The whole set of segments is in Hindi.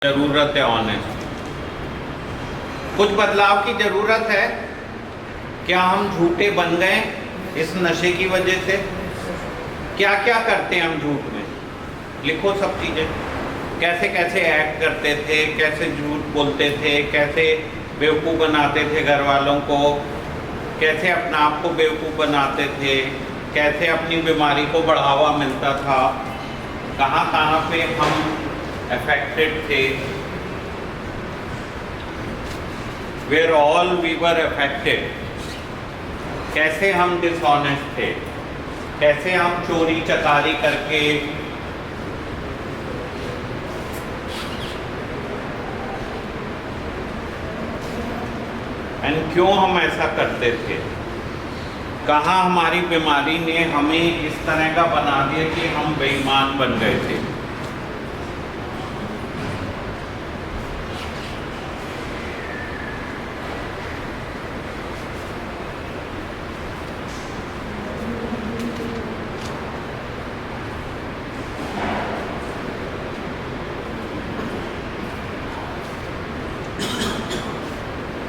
जरूरत है ऑनेस्ट, कुछ बदलाव की जरूरत है। क्या हम झूठे बन गए इस नशे की वजह से? क्या क्या करते हैं हम झूठ में? लिखो सब चीज़ें, कैसे कैसे एक्ट करते थे, कैसे झूठ बोलते थे, कैसे बेवकूफ़ बनाते थे घर वालों को, कैसे अपना आप को बेवकूफ़ बनाते थे, कैसे अपनी बीमारी को बढ़ावा मिलता था, कहाँ कहाँ पे हम अफेक्टेड थे। Where all we were affected. कैसे हम डिसऑनेस्ट थे, कैसे हम चोरी चकारी करके एंड क्यों हम ऐसा करते थे, कहाँ हमारी बीमारी ने हमें इस तरह का बना दिया कि हम बेईमान बन गए थे।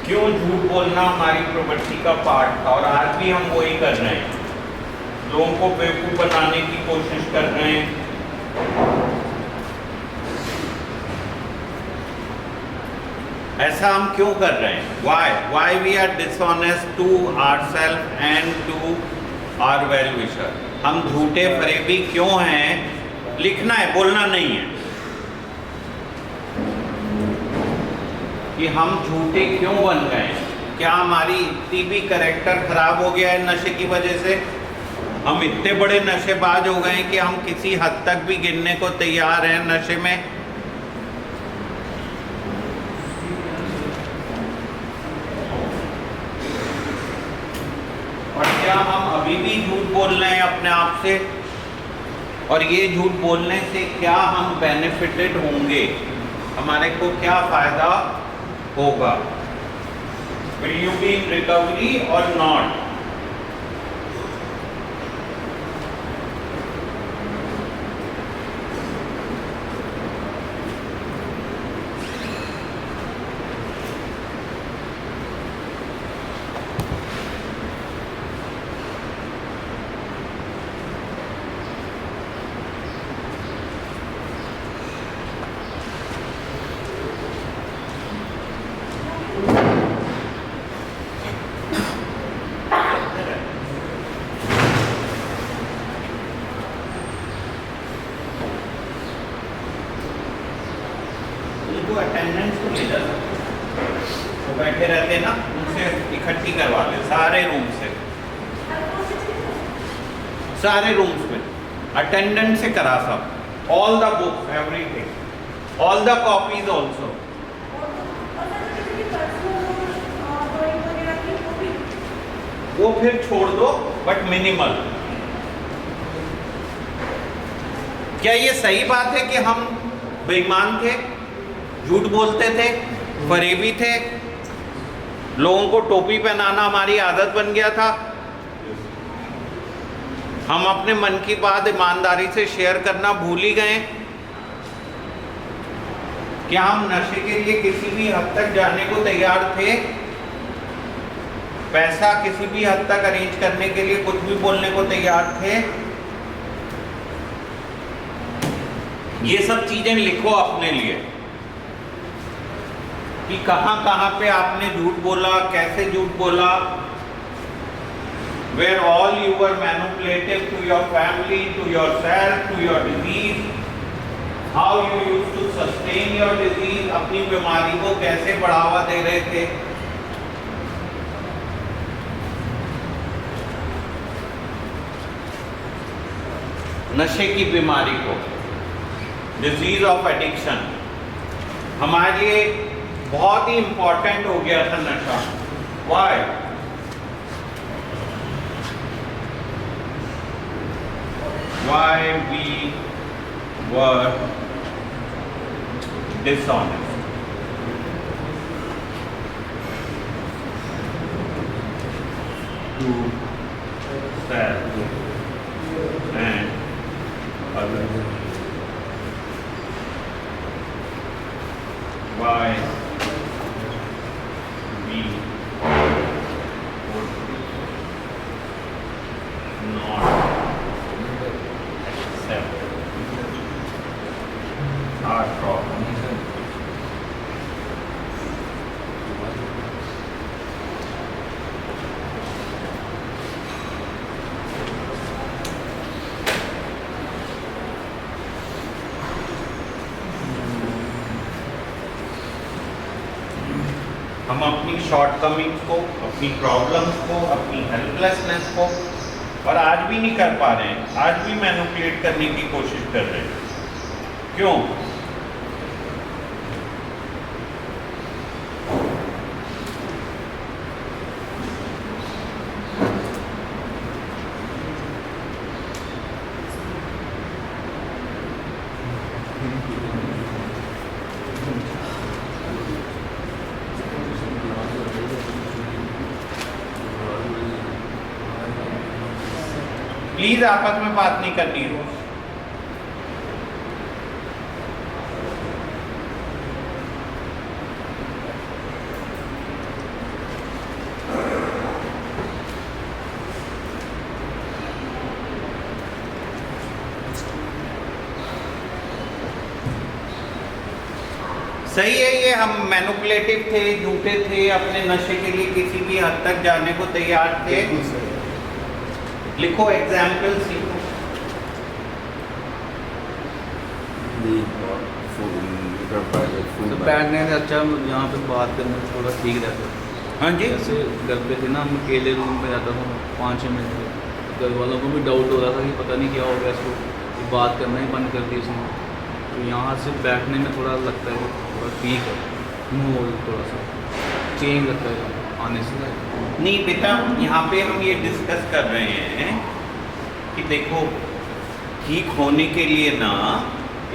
क्यों झूठ बोलना हमारी प्रवृत्ति का पार्ट था और आज भी हम वही कर रहे हैं, लोगों को बेवकूफ़ बनाने की कोशिश कर रहे हैं। ऐसा हम क्यों कर रहे हैं? Why we are dishonest to ourselves and to our well wisher. हम झूठे फरेबी क्यों हैं? लिखना है, बोलना नहीं है कि हम झूठे क्यों बन गए। क्या हमारी इतनी भी कैरेक्टर खराब हो गया है नशे की वजह से? हम इतने बड़े नशेबाज हो गए कि हम किसी हद तक भी गिरने को तैयार हैं नशे में। और क्या हम अभी भी झूठ बोल रहे हैं अपने आप से? और ये झूठ बोलने से क्या हम बेनिफिटेड होंगे, हमारे को क्या फायदा होगा? Will you be in recovery or not? Attendance को ले जा सकते, वो बैठे रहते ना, उनसे इकट्ठी करवा ले सारे रूम से, सारे रूम्स में अटेंडेंस से करा सब, all the books, everything, all the copies also. वो फिर छोड़ दो, बट मिनिमल। क्या ये सही बात है कि हम बेईमान थे, झूठ बोलते थे, फरेबी थे, लोगों को टोपी पहनाना हमारी आदत बन गया था, हम अपने मन की बात ईमानदारी से शेयर करना भूल ही गए? क्या हम नशे के लिए किसी भी हद तक जाने को तैयार थे? पैसा किसी भी हद तक अरेंज करने के लिए कुछ भी बोलने को तैयार थे? ये सब चीजें लिखो अपने लिए कि कहाँ कहाँ पे आपने झूठ बोला, कैसे झूठ बोला। Where all you were manipulative to your family, to yourself, to your disease, how you used to sustain your disease, अपनी बीमारी को कैसे बढ़ावा दे रहे थे। नशे की बीमारी को, डिजीज ऑफ एडिक्शन, हमारे लिए बहुत ही इंपॉर्टेंट हो गया था नशा। Why? Why we were dishonest. To self and others. why we would not accept our problem. हम अपनी शॉर्टकमिंग्स को, अपनी प्रॉब्लम्स को, अपनी हेल्पलेसनेस को और आज भी नहीं कर पा रहे हैं, आज भी मैनिपुलेट करने की कोशिश कर रहे हैं। क्यों? प्लीज आपस में बात नहीं करनी है। सही है, ये हम मैनिपुलेटिव थे, झूठे थे, अपने नशे के लिए किसी भी हद तक जाने को तैयार थे। लिखो एग्जाम्पल्स लिखो। बैठने से अच्छा यहाँ पे बात करने में थोड़ा ठीक रहता है। हाँ जी, जैसे घर पे थे ना, हम अकेले रूम पे जाता था 5-6 मिनट, घर वालों को भी डाउट हो रहा था कि पता नहीं क्या हो गया इसको, कि बात करना ही बंद कर दी इसने। तो यहाँ से बैठने में थोड़ा लगता है थोड़ा ठीक है, माहौल थोड़ा सा चेंज लगता है आने से। नहीं बेटा, यहाँ पे हम ये डिस्कस कर रहे हैं कि देखो, ठीक होने के लिए ना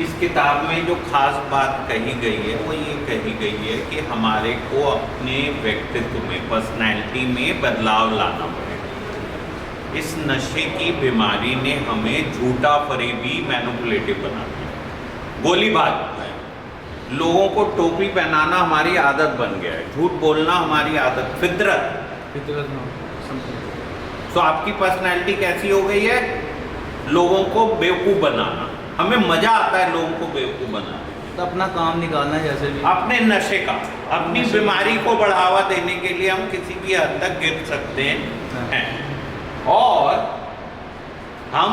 इस किताब में जो खास बात कही गई है वो ये कही गई है कि हमारे को अपने व्यक्तित्व में, पर्सनैलिटी में बदलाव लाना पड़ेगा। इस नशे की बीमारी ने हमें झूठा फरेबी मैनिपुलेटिव बना दिया। गोली बात है, लोगों को टोपी पहनाना हमारी आदत बन गया है, झूठ बोलना हमारी आदत, फितरत। तो आपकी पर्सनैलिटी कैसी हो गई है? लोगों को बेवकूफ़ बनाना। हमें मजा आता है लोगों को बेवकूफ़ बनाना। तो अपना काम निकालना है जैसे भी, अपने नशे का, अपनी बीमारी को बढ़ावा देने के लिए हम किसी भी हद तक गिर सकते हैं। और हम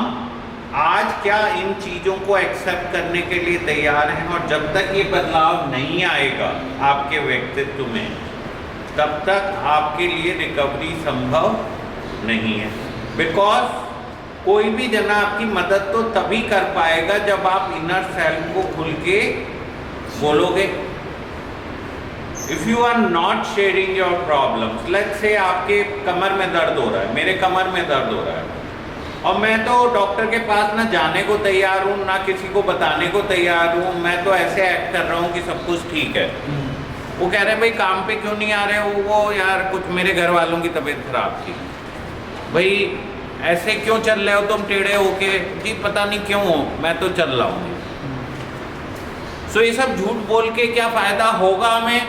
आज क्या इन चीज़ों को एक्सेप्ट करने के लिए तैयार हैं? और जब तक ये बदलाव नहीं आएगा आपके व्यक्तित्व में, तब तक आपके लिए रिकवरी संभव नहीं है। बिकॉज कोई भी जना आपकी मदद तो तभी कर पाएगा जब आप इनर सेल्फ को खुल के बोलोगे। If you are not sharing your problems, let's say आपके कमर में दर्द हो रहा है, मेरे कमर में दर्द हो रहा है, और मैं तो डॉक्टर के पास ना जाने को तैयार हूँ, ना किसी को बताने को तैयार हूँ, मैं तो ऐसे एक्ट कर रहा हूँ कि सब कुछ ठीक है। वो कह रहे हैं भाई काम पे क्यों नहीं आ रहे हो? वो यार कुछ मेरे घर वालों की तबीयत खराब थी। भाई ऐसे क्यों चल रहे हो तुम टेढ़े होके? जी पता नहीं क्यों हो, मैं तो चल रहा हूँ। सो ये सब झूठ बोल के क्या फ़ायदा होगा हमें?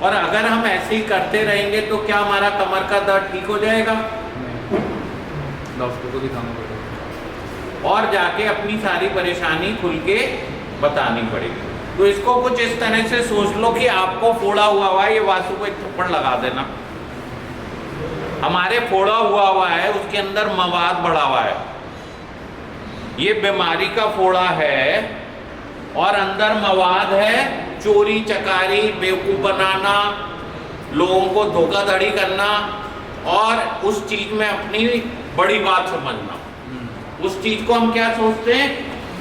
और अगर हम ऐसे ही करते रहेंगे तो क्या हमारा कमर का दर्द ठीक हो जाएगा? डॉक्टर को दिखाना पड़ेगा और जाके अपनी सारी परेशानी खुल के बतानी पड़ेगी। तो इसको कुछ इस तरह से सोच लो कि आपको फोड़ा हुआ है, ये वासु को एक थप्पड़ लगा देना। हमारे फोड़ा हुआ है, उसके अंदर मवाद बढ़ा हुआ है, ये बीमारी का फोड़ा है और अंदर मवाद है चोरी चकारी, बेवकूफ़ बनाना, लोगों को धोखाधड़ी करना और उस चीज़ में अपनी बड़ी बात समझना। उस चीज़ को हम क्या सोचते हैं?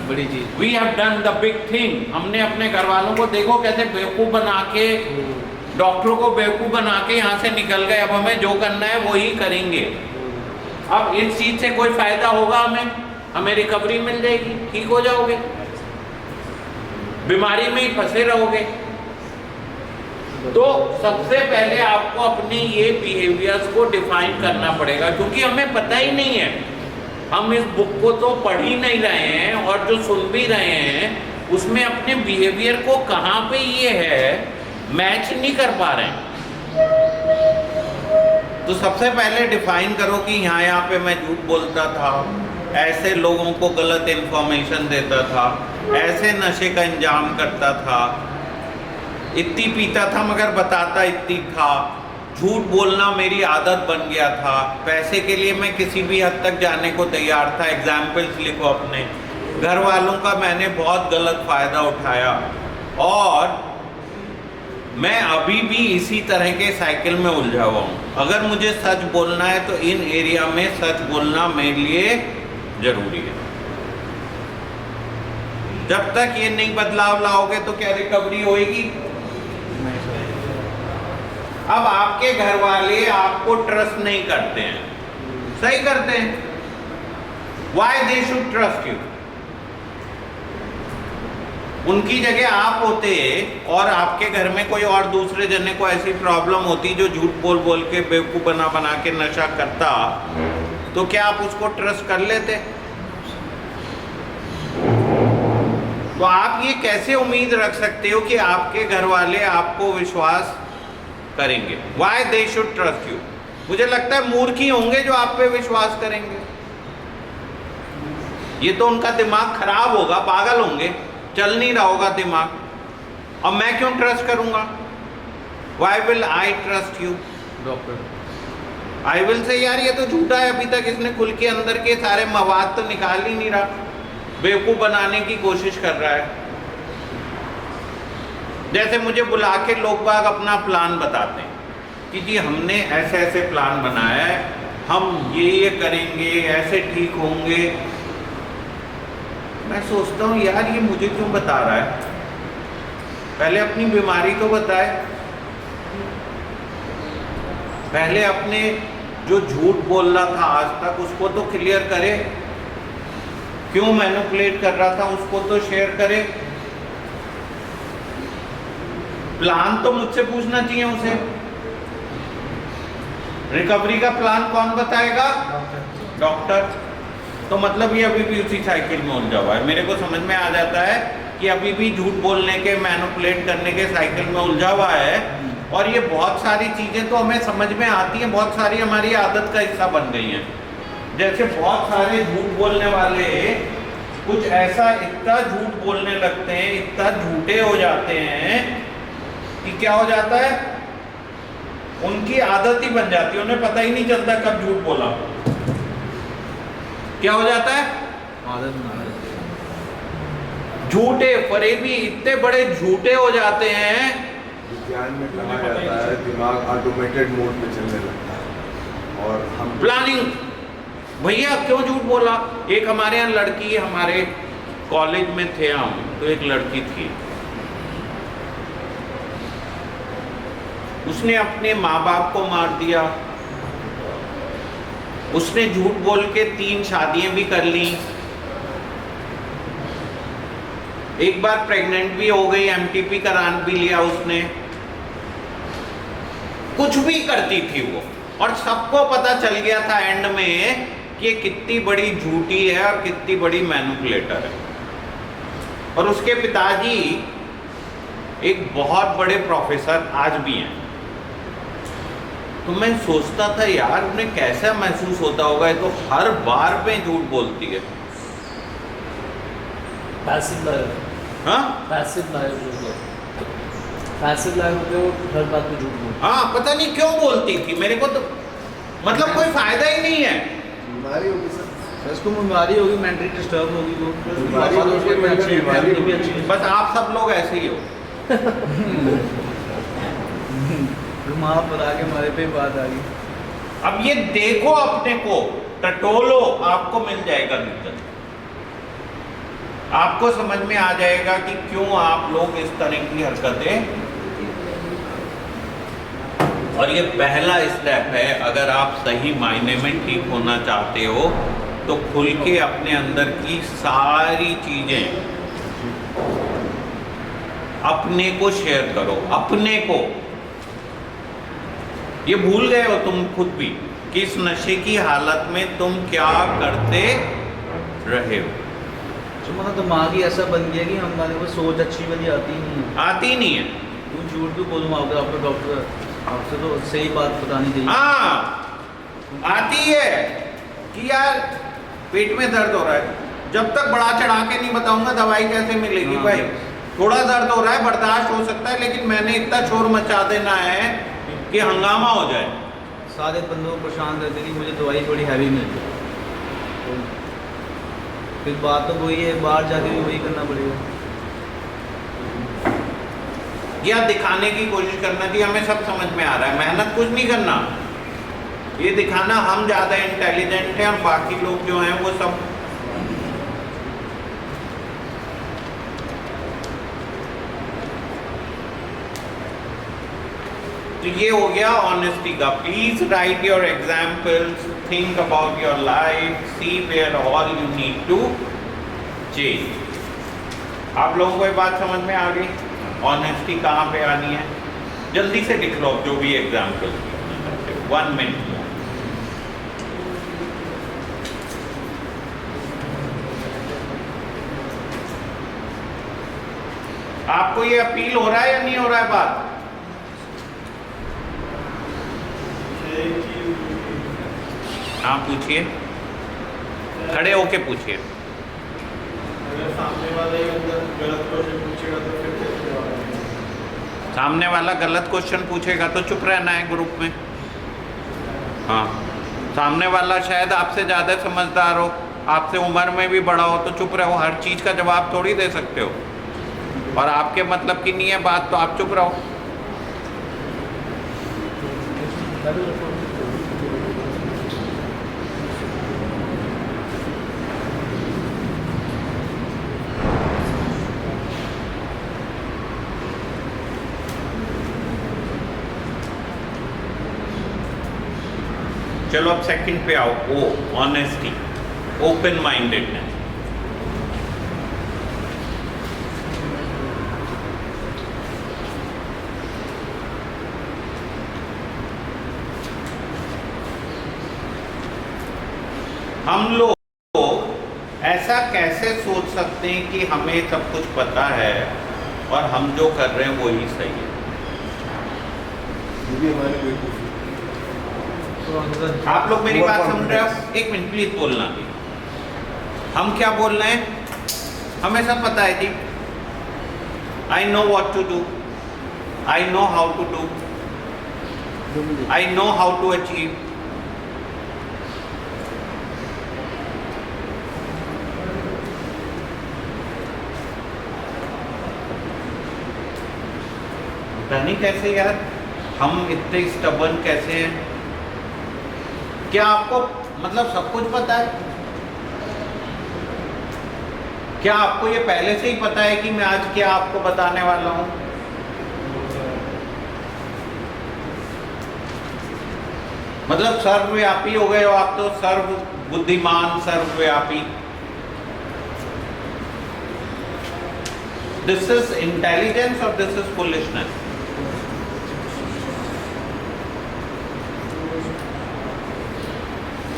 बड़ी चीज़। We have done the big thing. हमने अपने घर वालों को देखो कैसे बेवकूफ़ बना के, डॉक्टरों को बेवकूफ़ बना के यहाँ से निकल गए। अब हमें जो करना है वो ही करेंगे। अब इस चीज़ से कोई फ़ायदा होगा हमें रिकवरी मिल जाएगी, ठीक हो जाओगे, बीमारी में ही फंसे रहोगे। तो सबसे पहले आपको अपने ये बिहेवियर्स को डिफाइन करना पड़ेगा, क्योंकि हमें पता ही नहीं है। हम इस बुक को तो पढ़ ही नहीं रहे हैं और जो सुन भी रहे हैं उसमें अपने बिहेवियर को कहाँ पे ये है मैच नहीं कर पा रहे हैं। तो सबसे पहले डिफाइन करो कि यहाँ पे मैं झूठ बोलता था, ऐसे लोगों को गलत इन्फॉर्मेशन देता था, ऐसे नशे का इंजाम करता था, इतनी पीता था मगर बताता इतनी था, झूठ बोलना मेरी आदत बन गया था, पैसे के लिए मैं किसी भी हद तक जाने को तैयार था। एग्जाम्पल्स लिखो अपने। घर वालों का मैंने बहुत गलत फ़ायदा उठाया और मैं अभी भी इसी तरह के साइकिल में उलझा हुआ हूँ। अगर मुझे सच बोलना है तो इन एरिया में सच बोलना मेरे लिए जरूरी है। जब तक ये नहीं बदलाव लाओगे तो क्या रिकवरी होएगी? अब आपके घर वाले आपको ट्रस्ट नहीं करते हैं, सही करते हैं। Why they should trust you? उनकी जगह आप होते और आपके घर में कोई और दूसरे जने को ऐसी प्रॉब्लम होती जो झूठ बोल बोल के बेवकूफ बना बना के नशा करता, तो क्या आप उसको ट्रस्ट कर लेते? तो आप ये कैसे उम्मीद रख सकते हो कि आपके घर वाले आपको विश्वास करेंगे? Why they should trust you? मुझे लगता है मूर्ख ही होंगे जो आप पे विश्वास करेंगे। ये तो उनका दिमाग खराब होगा, पागल होंगे, चल नहीं रहा होगा दिमाग। अब मैं क्यों ट्रस्ट करूंगा? Why will I trust you? Doctor I will say यार ये तो झूठा है, अभी तक इसने खुल के अंदर के सारे मवाद तो निकाल ही नहीं रहा, बेवकूफ बनाने की कोशिश कर रहा है। जैसे मुझे बुला के लोग बाग अपना प्लान बताते हैं कि जी हमने ऐसे ऐसे प्लान बनाया है, हम ये करेंगे, ऐसे ठीक होंगे। मैं सोचता हूँ यार ये मुझे क्यों बता रहा है? पहले अपनी बीमारी तो बताए, पहले अपने जो झूठ बोल रहा था आज तक उसको तो क्लियर करे, क्यों मैनिपुलेट कर रहा था उसको तो शेयर करे। प्लान तो मुझसे पूछना चाहिए उसे। रिकवरी का प्लान कौन बताएगा? डॉक्टर। तो मतलब ये अभी भी उसी साइकिल में उलझा हुआ है। मेरे को समझ में आ जाता है कि अभी भी झूठ बोलने के, मैनिपुलेट करने के साइकिल में उलझा हुआ है। और ये बहुत सारी चीजें तो हमें समझ में आती हैं, बहुत सारी हमारी आदत का हिस्सा बन गई हैं। जैसे बहुत सारे झूठ बोलने वाले कुछ ऐसा इतना झूठ बोलने लगते हैं, इतना झूठे हो जाते हैं कि क्या हो जाता है, उनकी आदत ही बन जाती है, उन्हें पता ही नहीं चलता कब झूठ बोला। क्या हो जाता है? आदत बना झूठे फरेबी इतने बड़े झूठे हो जाते हैं। विज्ञान में कहा जाता है दिमाग ऑटोमेटेड मोड में चलने लगता है और हम प्लानिंग। भैया क्यों झूठ बोला? एक हमारे यहाँ लड़की, हमारे कॉलेज में थे हम, तो एक लड़की थी, उसने अपने माँ बाप को मार दिया। उसने झूठ बोल के 3 शादियां भी कर ली, एक बार प्रेग्नेंट भी हो गई, एमटीपी करान भी लिया उसने। कुछ भी करती थी वो, और सबको पता चल गया था एंड में कि ये कितनी बड़ी झूठी है और कितनी बड़ी मैनिपुलेटर है। और उसके पिताजी एक बहुत बड़े प्रोफेसर आज भी हैं। तो मैं सोचता था यार उन्हें कैसा महसूस होता होगा, ये तो हर बार पे झूठ बोलती है। पैसिव लाइफ, हाँ पैसिव लाइफ, पैसिव लाइफ होते हो, हर बात पे झूठ बोलते। हाँ, पता नहीं क्यों बोलती थी, मेरे को तो मतलब कोई फायदा ही नहीं है। बीमारी होगी सर, इसको बीमारी होगी, मेंटली डिस्टर्ब होगी वो, बीमारी और उसके भी अच्छी है, बीमारी फैमिली भी अच्छी है। बस आप सब लोग ऐसे ही हो। घुमा पर आके हमारे पे बात आ गई। अब ये देखो अपने को, टटोलो, आपको मिल जाएगा निकल। आपको समझ में आ जाएगा कि क्यों आप लोग इस तरह की हरकतें। और ये पहला स्टेप है, अगर आप सही मायने में ठीक होना चाहते हो तो खुल के अपने अंदर की सारी चीजें अपने को शेयर करो। अपने को, ये भूल गए हो तुम खुद भी कि इस नशे की हालत में तुम क्या करते रहे हो। तो मतलब दिमाग ही ऐसा बन गया कि हमारे को सोच अच्छी वाली आती ही नहीं है। आती नहीं है। तुम झूठ भी बोलूँ आपको डॉक्टर आपसे तो सही बात बतानी चाहिए। हाँ आती है कि यार पेट में दर्द हो रहा है, जब तक बड़ा चढ़ा के नहीं बताऊंगा दवाई कैसे मिलेगी हाँ। भाई। थोड़ा दर्द हो रहा है बर्दाश्त हो सकता है, लेकिन मैंने इतना शोर मचा देना है कि हंगामा हो जाए। सारे बंदों को परेशान रहते कि मुझे दवाई थोड़ी हैवी मिल जाए, तो फिर बात तो वही है, बाहर जाके भी वही करना पड़ेगा। या दिखाने की कोशिश करना कि हमें सब समझ में आ रहा है, मेहनत कुछ नहीं करना, ये दिखाना हम ज़्यादा इंटेलिजेंट हैं और बाकी लोग जो हैं वो सब। तो ये हो गया ऑनेस्टी का। Please write your examples, think about your life, see where all you need to change. आप लोगों को ये बात समझ में आ गई ऑनेस्टी कहाँ पे आनी है? जल्दी से लिख लो जो भी एग्जाम्पल, 1 मिनट। आपको ये अपील हो रहा है या नहीं हो रहा है बात? हाँ पूछिए, खड़े होके पूछिए। सामने वाले गलत क्वेश्चन पूछेगा तो फिर कैसे जवाब देंगे? सामने वाला गलत क्वेश्चन पूछेगा तो चुप रहना है ग्रुप में। हाँ, सामने वाला शायद आपसे ज़्यादा समझदार हो, आपसे उम्र में भी बड़ा हो, तो चुप रहो। हर चीज़ का जवाब थोड़ी दे सकते हो, और आपके मतलब की नहीं है बात तो आप चुप रहो। चलो अब सेकंड पे आओ। ओ ऑनेस्टी, ओपन माइंडेडनेस। हम लोग ऐसा कैसे सोच सकते हैं कि हमें सब कुछ पता है और हम जो कर रहे हैं वो ही सही है? ये भी हमारी बेवकूफ़ी। आप लोग मेरी बात समझ रहे हो? एक मिनट प्लीज बोलना। हम क्या बोल रहे हैं? हमें सब पता है जी। I know what to do, I know how to do, I know how to achieve. पता नहीं कैसे यार हम इतने स्टबर्न कैसे हैं। क्या आपको मतलब सब कुछ पता है? क्या आपको ये पहले से ही पता है कि मैं आज क्या आपको बताने वाला हूं? मतलब सर्वव्यापी हो गए हो आप तो, सर्व बुद्धिमान, सर्वव्यापी। दिस इज इंटेलिजेंस और this is foolishness.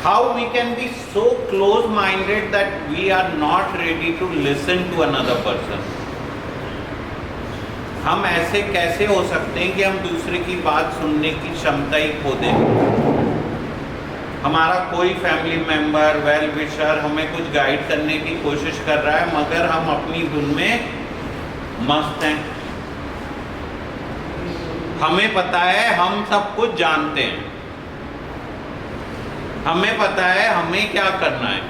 How we can be so close-minded that we are not ready to listen to another person? हम ऐसे कैसे हो सकते हैं कि हम दूसरे की बात सुनने की क्षमता ही खो दें? हमारा कोई फैमिली मेंबर, वेल विशर हमें कुछ गाइड करने की कोशिश कर रहा है, मगर हम अपनी धुन में मस्त हैं। हमें पता है हम सब कुछ जानते हैं, हमें पता है हमें क्या करना है,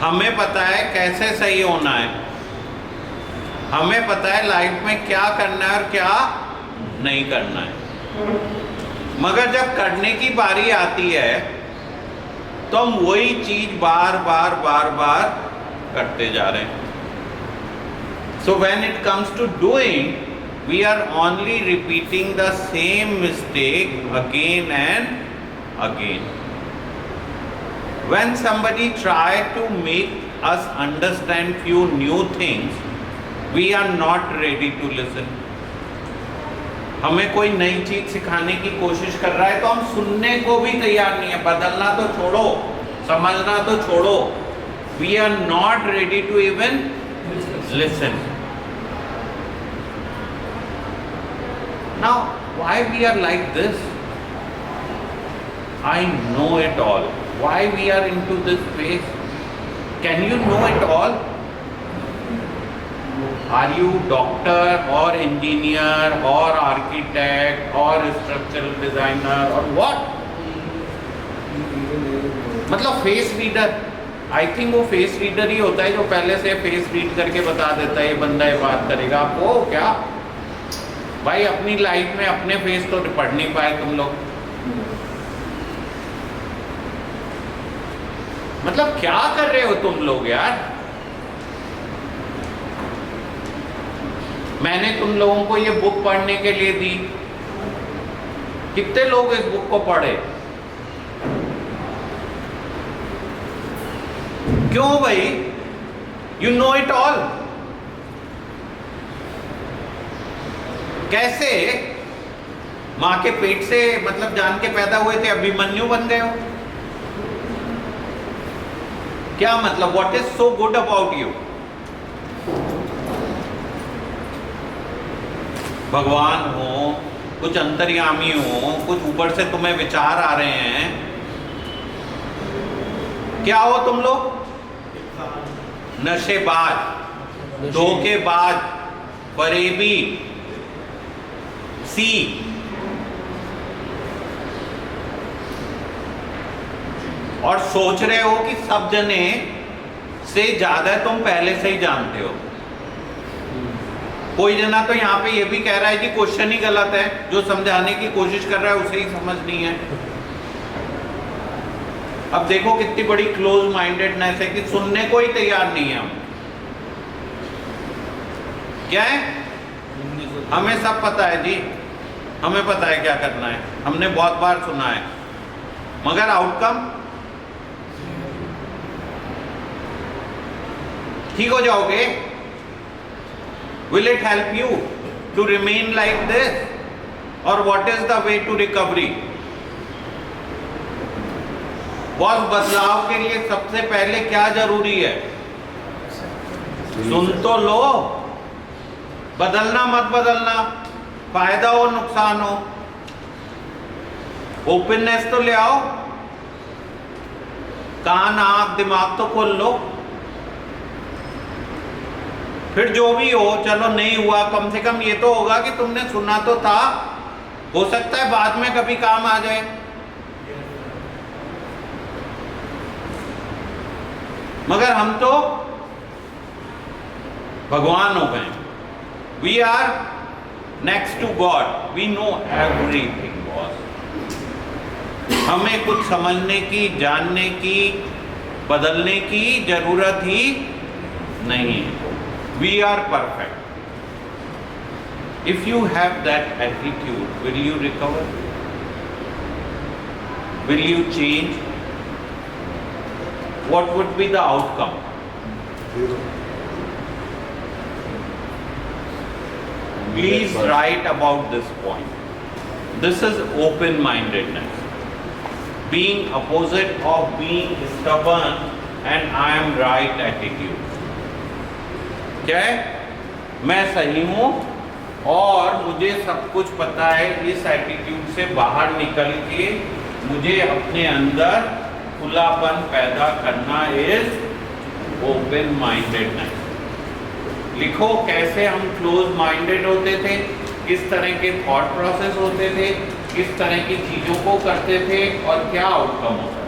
हमें पता है कैसे सही होना है, हमें पता है लाइफ में क्या करना है और क्या नहीं करना है। मगर जब करने की बारी आती है तो हम वही चीज बार बार बार बार करते जा रहे हैं। So when it comes to doing, we are only repeating the same mistake again and again. When somebody try to make us understand few new things, we are not ready to listen. हमें कोई नई चीज सिखाने की कोशिश कर रहा है तो हम सुनने को भी तैयार नहीं है। बदलना तो छोड़ो, समझना तो छोड़ो, We are not ready to even listen. Now, why we are like this? I know it all. Why we are into this phase? Can you know it all? Are you doctor or engineer or architect or structural designer or what? मतलब फेस रीडर, आई थिंक वो फेस रीडर ही होता है जो पहले से फेस रीड करके बता देता है ये बंदा ये बात करेगा। आप वो क्या भाई अपनी लाइफ में अपने फेस तो पढ़ नहीं पाए तुम लोग। मतलब क्या कर रहे हो तुम लोग यार? मैंने तुम लोगों को ये बुक पढ़ने के लिए दी, कितने लोग इस बुक को पढ़े? क्यों भाई? You know it all. कैसे मां के पेट से मतलब जान के पैदा हुए थे, अभिमन्यु बन गए हो? क्या मतलब? What is so good about you? भगवान हो, कुछ अंतर्यामी हो, कुछ ऊपर से तुम्हें विचार आ रहे हैं। क्या हो तुम लोग? नशेबाज, धोखेबाज, फरेबी, सी। और सोच रहे हो कि सब जने से ज्यादा तुम पहले से ही जानते हो। कोई जना तो यहाँ पे ये भी कह रहा है कि क्वेश्चन ही गलत है, जो समझाने की कोशिश कर रहा है उसे ही समझ नहीं है। अब देखो कितनी बड़ी क्लोज माइंडेडनेस है कि सुनने को ही तैयार नहीं है हम। क्या है? हमें सब पता है जी, हमें पता है क्या करना है, हमने बहुत बार सुना है, मगर आउटकम ठीक हो जाओगे? Will it help you to remain like this? Or what is the way to recovery? Boss, बदलाव के लिए सबसे पहले क्या जरूरी है? सुन तो लो, बदलना मत बदलना, फायदा हो नुकसान हो, ओपननेस तो ले आओ, कान आंख दिमाग तो खोल लो। फिर जो भी हो, चलो नहीं हुआ, कम से कम ये तो होगा कि तुमने सुना तो था, हो सकता है बाद में कभी काम आ जाए। मगर हम तो भगवान हो गए, we are next to God, we know everything boss. हमें कुछ समझने की, जानने की, बदलने की जरूरत ही नहीं है। We are perfect. If you have that attitude, will you recover? Will you change? What would be the outcome? Please write about this point. This is open-mindedness. Being opposite of being stubborn and I am right attitude. क्या है? मैं सही हूं और मुझे सब कुछ पता है। इस एटीट्यूड से बाहर निकल के मुझे अपने अंदर खुलापन पैदा करना इज ओपन माइंडेडनेस। लिखो कैसे हम क्लोज माइंडेड होते थे, किस तरह के थॉट प्रोसेस होते थे, किस तरह की चीजों को करते थे और क्या आउटकम होता है।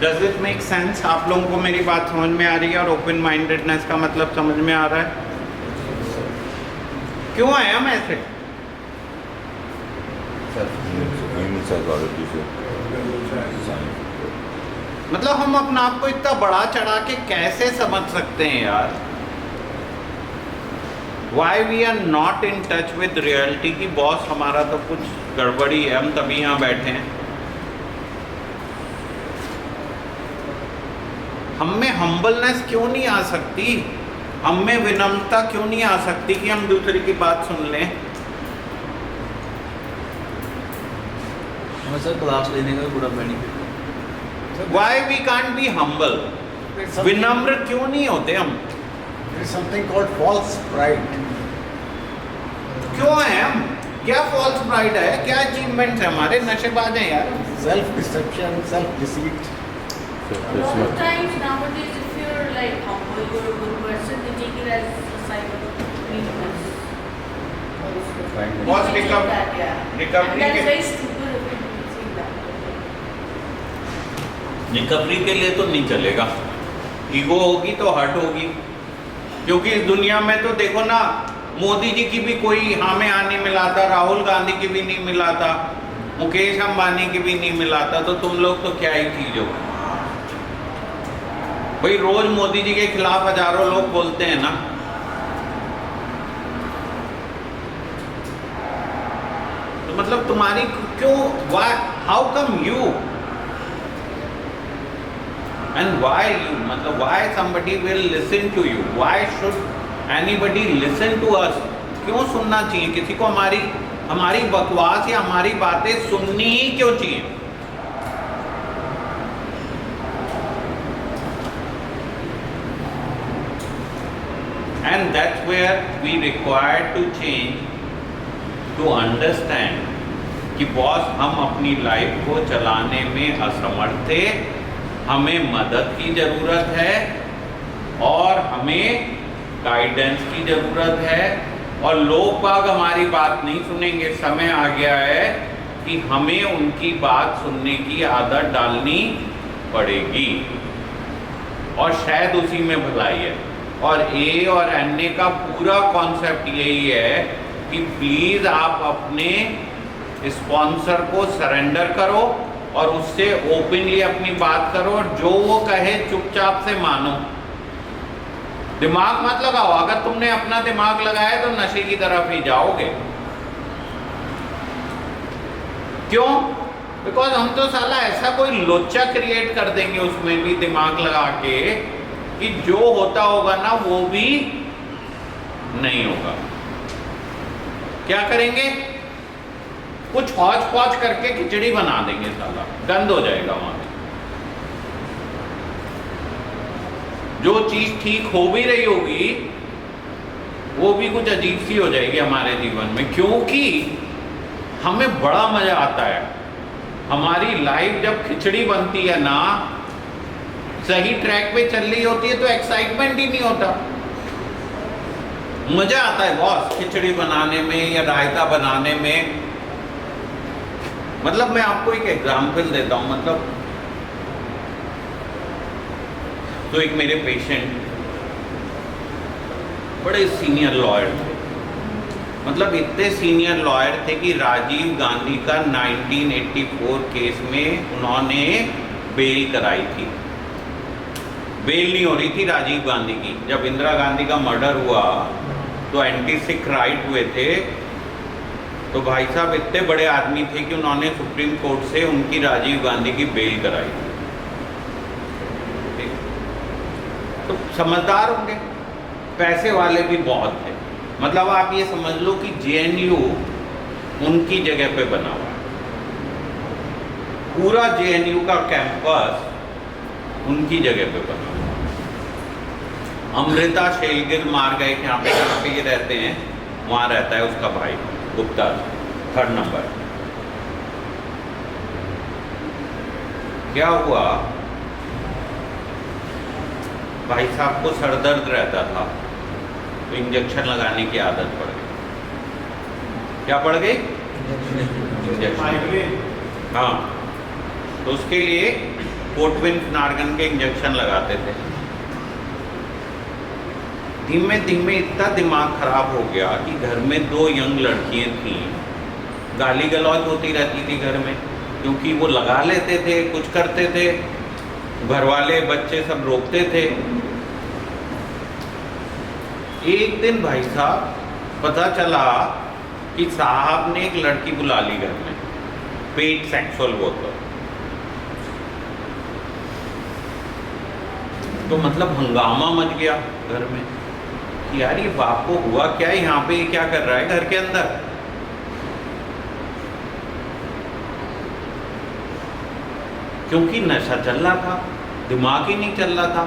Does it make sense? आप लोगों को मेरी बात समझ में आ रही है और ओपन माइंडेडनेस का मतलब समझ में आ रहा है? क्यों आए हम ऐसे? मतलब हम अपना आप को इतना बड़ा चढ़ा के कैसे समझ सकते हैं यार? Why we are not in touch with reality की बॉस हमारा तो कुछ गड़बड़ी है, हम तभी यहाँ बैठे हैं। हम में हम्बलनेस क्यों नहीं आ सकती? हम में विनम्रता क्यों नहीं आ सकती कि हम दूसरे की बात सुन लें? हमें सर क्लास लेने का भी बड़ा benefit. Why we can't be humble? विनम्र क्यों नहीं होते हम? There is something called false pride. क्यों है हम? क्या फॉल्स प्राइड है? क्या अचीवमेंट्स है हमारे? नशेबाज हैं यार। Self deception, self deceit. A lot of times nowadays, if you're like humble, you're a good person, they take it as a sign of weakness. Boss, People recover- think that, yeah. recovery And that's के- very stupid of people to think that. Recovery के लिए तो नहीं चलेगा। ईगो होगी तो हर्ट होगी, क्योंकि इस दुनिया में तो देखो ना, मोदी जी की भी कोई हमें नहीं मिला था, राहुल गांधी की भी नहीं मिला था, मुकेश अंबानी की भी नहीं मिला था, तो तुम लोग तो क्या ही चीज हो भाई। रोज मोदी जी के खिलाफ हजारों लोग बोलते हैं ना। तो मतलब तुम्हारी क्यों, why, how come you and why you, मतलब why somebody will listen to you? Why should anybody listen to us? क्यों सुनना चाहिए किसी को? हमारी बकवास या हमारी बातें सुननी ही क्यों चाहिए? And that's where we require to change, to understand कि बॉस हम अपनी लाइफ को चलाने में असमर्थ थे, हमें मदद की ज़रूरत है और हमें गाइडेंस की ज़रूरत है, और लोग बाग हमारी बात नहीं सुनेंगे। समय आ गया है कि हमें उनकी बात सुनने की आदत डालनी पड़ेगी, और शायद उसी में भलाई है। और ए और एन ए का पूरा कॉन्सेप्ट यही है कि प्लीज़ आप अपने स्पॉन्सर को सरेंडर करो और उससे ओपनली अपनी बात करो, और जो वो कहे चुपचाप से मानो। दिमाग मत लगाओ। अगर तुमने अपना दिमाग लगाया तो नशे की तरफ ही जाओगे। क्यों? बिकॉज हम तो साला ऐसा कोई लोचा क्रिएट कर देंगे उसमें भी दिमाग लगा के कि जो होता होगा ना वो भी नहीं होगा। क्या करेंगे? कुछ हौच पौच करके खिचड़ी बना देंगे, साला गंद हो जाएगा वहां पे। जो चीज ठीक हो भी रही होगी वो भी कुछ अजीब सी हो जाएगी हमारे जीवन में, क्योंकि हमें बड़ा मजा आता है। हमारी लाइफ जब खिचड़ी बनती है ना, सही ट्रैक पे चल रही होती है, तो एक्साइटमेंट ही नहीं होता। मजा आता है बॉस खिचड़ी बनाने में या रायता बनाने में। मतलब मैं आपको एक एग्जाम्पल देता हूँ। मतलब तो एक मेरे पेशेंट बड़े सीनियर लॉयर थे, मतलब इतने सीनियर लॉयर थे कि राजीव गांधी का 1984 केस में उन्होंने बेल कराई थी। बेल नहीं हो रही थी राजीव गांधी की। जब इंदिरा गांधी का मर्डर हुआ तो एंटी सिख राइट हुए थे, तो भाई साहब इतने बड़े आदमी थे कि उन्होंने सुप्रीम कोर्ट से उनकी राजीव गांधी की बेल कराई। तो समझदार होंगे, पैसे वाले भी बहुत थे। मतलब आप ये समझ लो कि जेएनयू उनकी जगह पे बना हुआ है, पूरा जेएनयू का कैंपस उनकी जगह पे बना हुआ है। अमृता शेलगिल मार गए, यहाँ पे ये रहते हैं, वहाँ रहता है उसका भाई गुप्ता, 3rd नंबर। क्या हुआ, भाई साहब को सर दर्द रहता था तो इंजेक्शन लगाने की आदत पड़ गई। क्या पड़ गई? इंजेक्शन। हाँ, तो उसके लिए कोटविन नार्गन के इंजेक्शन लगाते थे। धीमे धीमे इतना दिमाग खराब हो गया कि घर में 2 यंग लड़कियां थीं, गाली गलौज होती रहती थी घर में, क्योंकि वो लगा लेते थे, कुछ करते थे, घर वाले बच्चे सब रोकते थे। एक दिन भाई साहब पता चला कि साहब ने एक लड़की बुला ली घर में, पेट सेक्सुअल वो तो मतलब हंगामा मच गया घर में कि यार ये बाप को हुआ क्या है, यहाँ पे ये क्या कर रहा है घर के अंदर। क्योंकि नशा चल रहा था, दिमाग ही नहीं चल रहा था।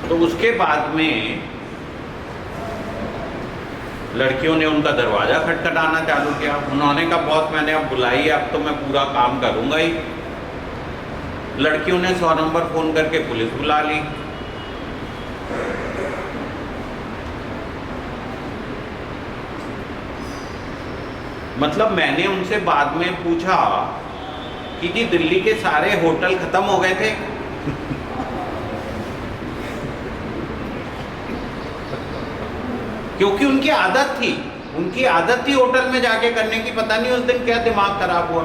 तो उसके बाद में लड़कियों ने उनका दरवाजा खटखटाना चालू किया। उन्होंने कहा बॉस मैंने अब बुलाई, अब तो मैं पूरा काम करूंगा ही। लड़कियों ने 100 नंबर फोन करके पुलिस बुला ली। मतलब मैंने उनसे बाद में पूछा कि जी दिल्ली के सारे होटल खत्म हो गए थे? क्योंकि उनकी आदत थी होटल में जाके करने की। पता नहीं उस दिन क्या दिमाग खराब हुआ।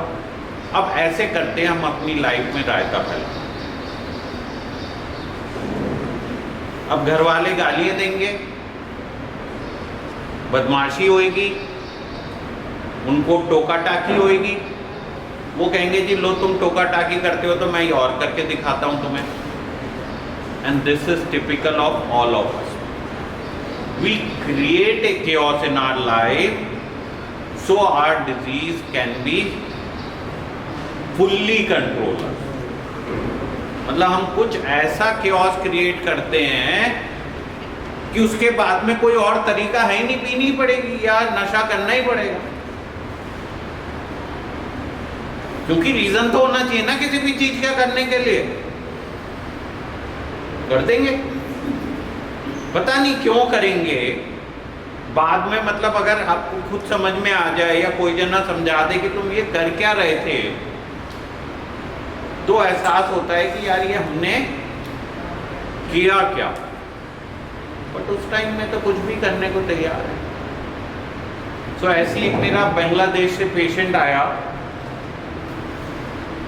अब ऐसे करते हैं हम अपनी लाइफ में रायता फैला। अब घर वाले गालियां देंगे, बदमाशी होएगी, उनको टोका टाकी होएगी। वो कहेंगे जी लो तुम टोका टाकी करते हो तो मैं ये और करके दिखाता हूं तुम्हें। And this is typical of all of us. We create a chaos in our life so our disease can be fully controlled. मतलब हम कुछ ऐसा chaos क्रिएट करते हैं कि उसके बाद में कोई और तरीका है ही नहीं, पीनी पड़ेगी या नशा करना ही पड़ेगा। क्योंकि रीजन तो होना चाहिए ना किसी भी चीज का करने के लिए। कर देंगे, पता नहीं क्यों करेंगे। बाद में मतलब अगर आपको खुद समझ में आ जाए या कोई जना समझा दे कि तुम ये कर क्या रहे थे, तो एहसास होता है कि यार ये हमने किया क्या। बट उस टाइम में तो कुछ भी करने को तैयार है। सो ऐसी एक मेरा बांग्लादेश से पेशेंट आया,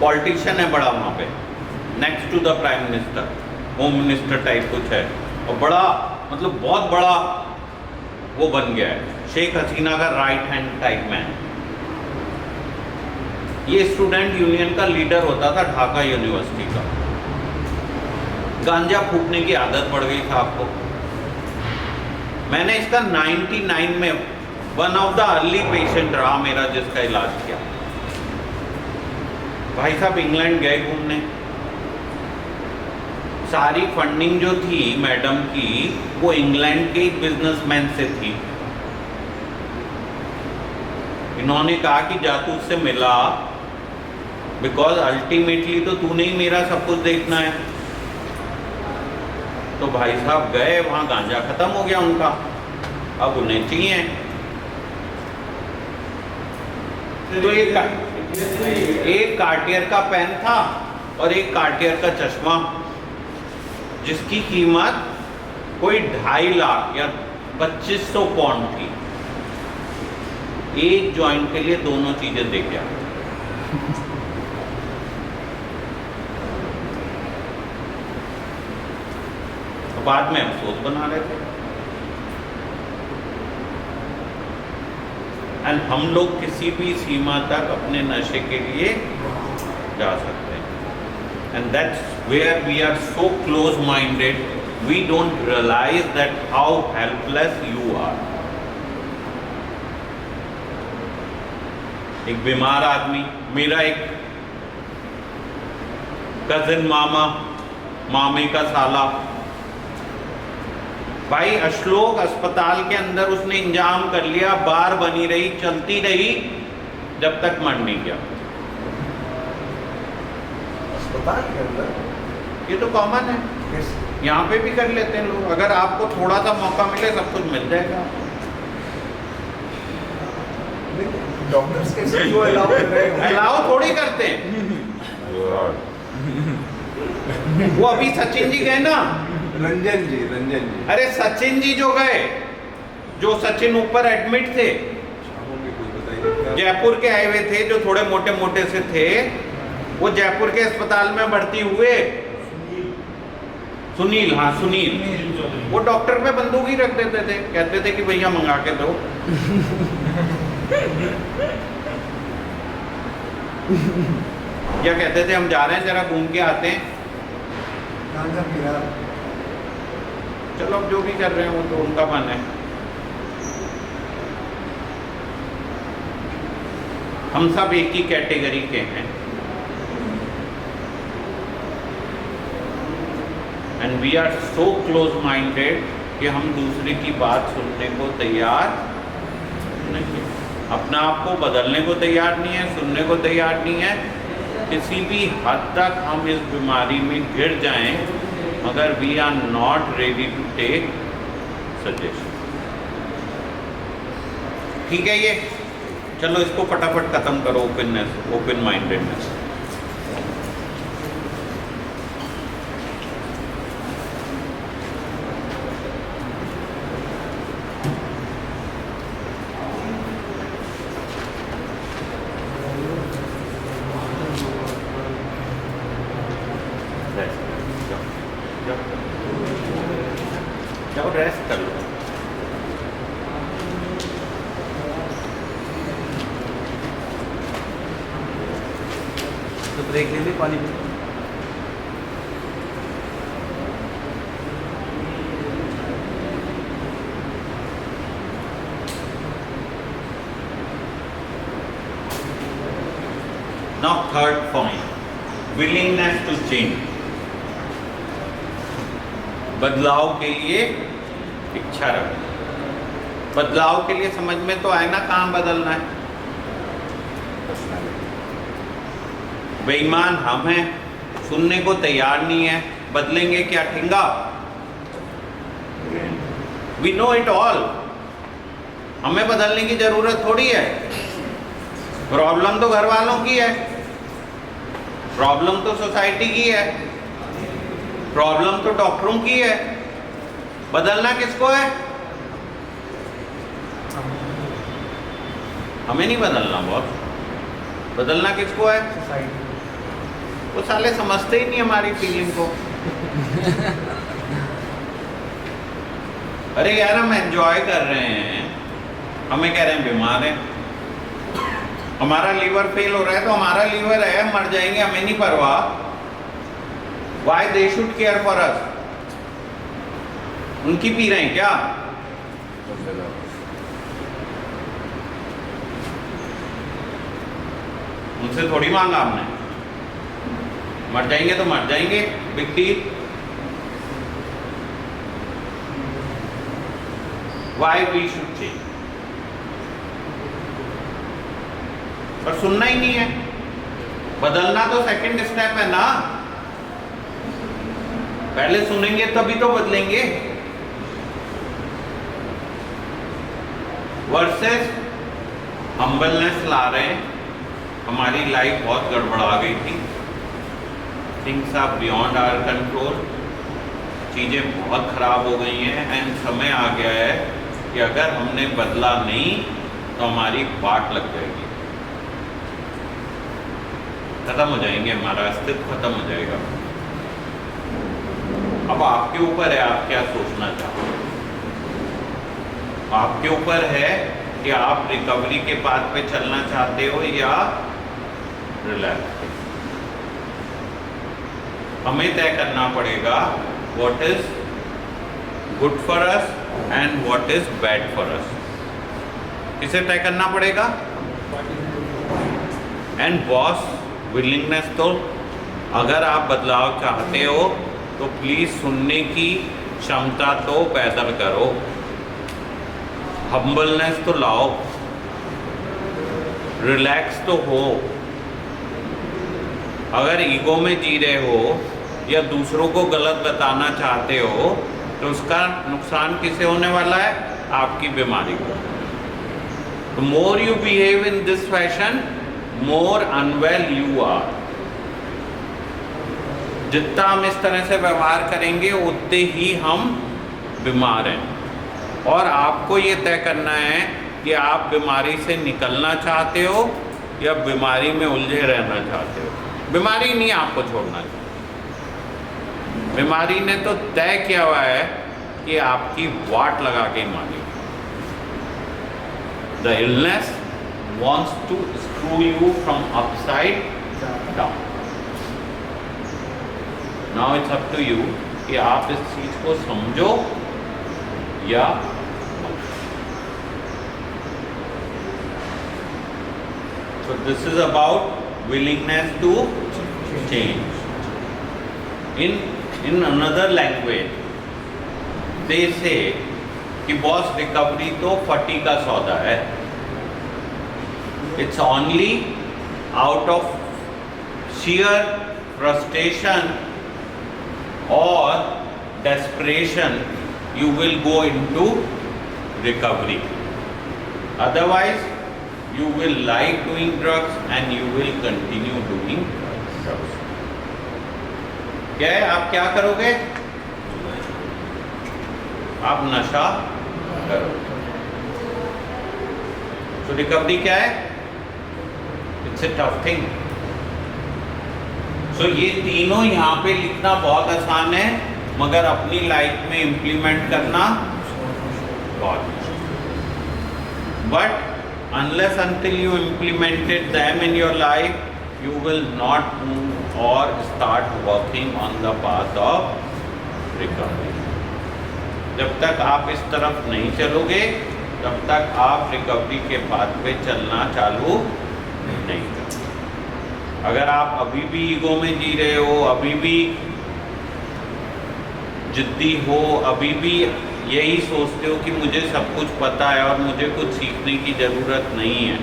पॉलिटिशियन है बड़ा वहाँ पे, next to the prime minister, home minister type कुछ है, और बड़ा मतलब बहुत बड़ा वो बन गया है, शेख हसीना का राइट हैंड टाइप मैन। ये स्टूडेंट यूनियन का लीडर होता था ढाका यूनिवर्सिटी का। गांजा फूकने की आदत पड़ गई था आपको। मैंने इसका 99 में one of the early patient रहा मेरा जिसका इलाज किया। भाई साहब इंग्लैंड गए घूमने, सारी फंडिंग जो थी मैडम की वो इंग्लैंड के बिजनेसमैन से थी। इन्होंने कहा कि जा तू उससे मिला, बिकॉज अल्टीमेटली तो तूने ही मेरा सब कुछ देखना है। तो भाई साहब गए वहाँ, गांजा खत्म हो गया उनका, अब उन्हें चाहिए। तो एक कार्टियर का पेन था और एक कार्टियर का चश्मा, जिसकी कीमत कोई 2.5 लाख या 2500 पाउंड थी। एक जॉइंट के लिए दोनों चीजें दे गया। तो बाद में अफसोस बना रहे थे। एंड हम लोग किसी भी सीमा तक अपने नशे के लिए जा सकते हैं। And that's where we are so close minded, we don't realise that how helpless you are. एक बीमार आदमी, मेरा एक कजिन मामा, मामे का साला भाई, अश्लोक अस्पताल के अंदर उसने इंजाम कर लिया, बार बनी रही, चलती रही, जब तक मर नहीं गया। अस्पताल के अंदर ये तो कॉमन है, यहाँ पे भी कर लेते हैं लोग। अगर आपको थोड़ा सा मौका मिले सब कुछ मिल जाएगा। डॉक्टर्स कैसे जो अलाउ कर रहे हैं? अलाउ थोड़ी करते हैं। वो अभी सचिन जी गए ना, रंजन जी। अरे सचिन जी जो गए, जो सचिन ऊपर एडमिट थे, जयपुर के आए हुए थे, जो थोड़े मोटे मोटे से थे, वो जयपुर के अस्पताल में भर्ती हुए। सुनील, हाँ सुनील, वो डॉक्टर पे बंदूक ही रख देते थे, कहते थे कि भैया मंगा के दो। या कहते थे हम जा रहे हैं, जरा घूम के आते हैं। चलो अब जो भी कर रहे हैं वो तो उनका मन है। हम सब एक ही कैटेगरी के हैं। And we are so close minded कि हम दूसरे की बात सुनने को तैयार नहीं है, अपना आप को बदलने को तैयार नहीं है, सुनने को तैयार नहीं है। किसी भी हद तक हम इस बीमारी में गिर जाएं, मगर we are not ready to take suggestion. ठीक है, ये चलो इसको फटाफट खत्म करो। Open mindedness. जाओ रेस्ट कर लो। तो ब्रेक ले ली, पानी P. Now third point, willingness to change. बदलाव के लिए इच्छा रखो। बदलाव के लिए समझ में तो आए ना कहाँ बदलना है। बेईमान हम हैं, सुनने को तैयार नहीं है, बदलेंगे क्या ठेंगा। वी नो इट ऑल, हमें बदलने की जरूरत थोड़ी है। प्रॉब्लम तो घर वालों की है, प्रॉब्लम तो सोसाइटी की है, प्रॉब्लम तो डॉक्टरों की है। बदलना किसको है? हमें नहीं बदलना बॉस, बदलना किसको है? वो साले समझते ही नहीं हमारी फीलिंग को। अरे यार हम एंजॉय कर रहे हैं, हमें कह रहे हैं बीमार हैं, हमारा लीवर फेल हो रहा है तो हमारा लीवर है, हम मर जाएंगे, हमें नहीं परवाह। Why they should care for us? उनकी पी रहे हैं क्या? उनसे थोड़ी मांगा हमने। मर जाएंगे तो मर जाएंगे, big deal. Why we should change? पर सुनना ही नहीं है। बदलना तो सेकंड स्टेप है ना, पहले सुनेंगे तभी तो बदलेंगे। वर्सेस हम्बलनेस ला रहे हैं, हमारी लाइफ बहुत गड़बड़ा गई थी, things are beyond our control, चीज़ें बहुत ख़राब हो गई हैं एंड समय आ गया है कि अगर हमने बदला नहीं तो हमारी बाट लग जाएगी, खत्म हो जाएंगे, हमारा अस्तित्व खत्म हो जाएगा। अब आपके ऊपर है आप क्या सोचना चाहते हो, आपके ऊपर है कि आप रिकवरी के पाथ पे चलना चाहते हो या रिलैक्स। हमें तय करना पड़ेगा what is good for us and what is bad for us, इसे तय करना पड़ेगा। एंड बॉस विलिंगनेस, तो अगर आप बदलाव चाहते हो तो प्लीज सुनने की क्षमता तो पैदा करो, हम्बलनेस तो लाओ, रिलैक्स तो हो। अगर ईगो में जी रहे हो या दूसरों को गलत बताना चाहते हो तो उसका नुकसान किसे होने वाला है, आपकी बीमारी को। तो more you behave in this fashion more unwell you are. जितना हम इस तरह से व्यवहार करेंगे उतने ही हम बीमार हैं। और आपको ये तय करना है कि आप बीमारी से निकलना चाहते हो या बीमारी में उलझे रहना चाहते हो। बीमारी नहीं आपको छोड़ना चाहिए, बीमारी ने तो तय किया हुआ है कि आपकी वाट लगा के मारेगी। The illness wants to screw you from upside down. Now it's up to you कि आप इस चीज को समझो या so this is about willingness to change. In another language they say कि बॉस रिकवरी तो फटी का सौदा है। It's only out of sheer frustration or desperation you will go into recovery. Otherwise, you will like doing drugs and you will continue doing drugs. क्या है, आप क्या करोगे? आप नशा करोगे। तो रिकवरी क्या है? It's a tough thing. So ये तीनों यहाँ पे लिखना बहुत आसान है, मगर अपनी लाइफ में इम्प्लीमेंट करना बहुत मुश्किल। But unless until you implemented them in your life, you will not move or start working on the path of recovery. जब तक आप इस तरफ नहीं चलोगे तब तक आप रिकवरी के पाथ पे चलना चालू नहीं करोगे। अगर आप अभी भी ईगो में जी रहे हो, अभी भी जिद्दी हो, अभी भी यही सोचते हो कि मुझे सब कुछ पता है और मुझे कुछ सीखने की ज़रूरत नहीं है,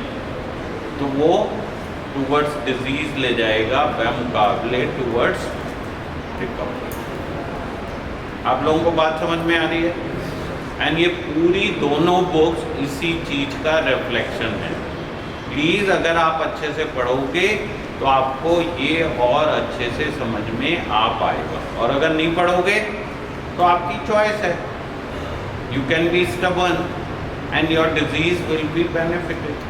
तो वो टूवर्ड्स डिजीज ले जाएगा बेमुकाबले टूवर्ड्स रिकवरी। आप लोगों को बात समझ में आ रही है? एंड ये पूरी दोनों बुक्स इसी चीज़ का रिफ्लेक्शन है। प्लीज़ अगर आप अच्छे से पढ़ोगे तो आपको ये और अच्छे से समझ में आ पाएगा, और अगर नहीं पढ़ोगे तो आपकी चॉइस है। You can be stubborn and your disease will be benefited.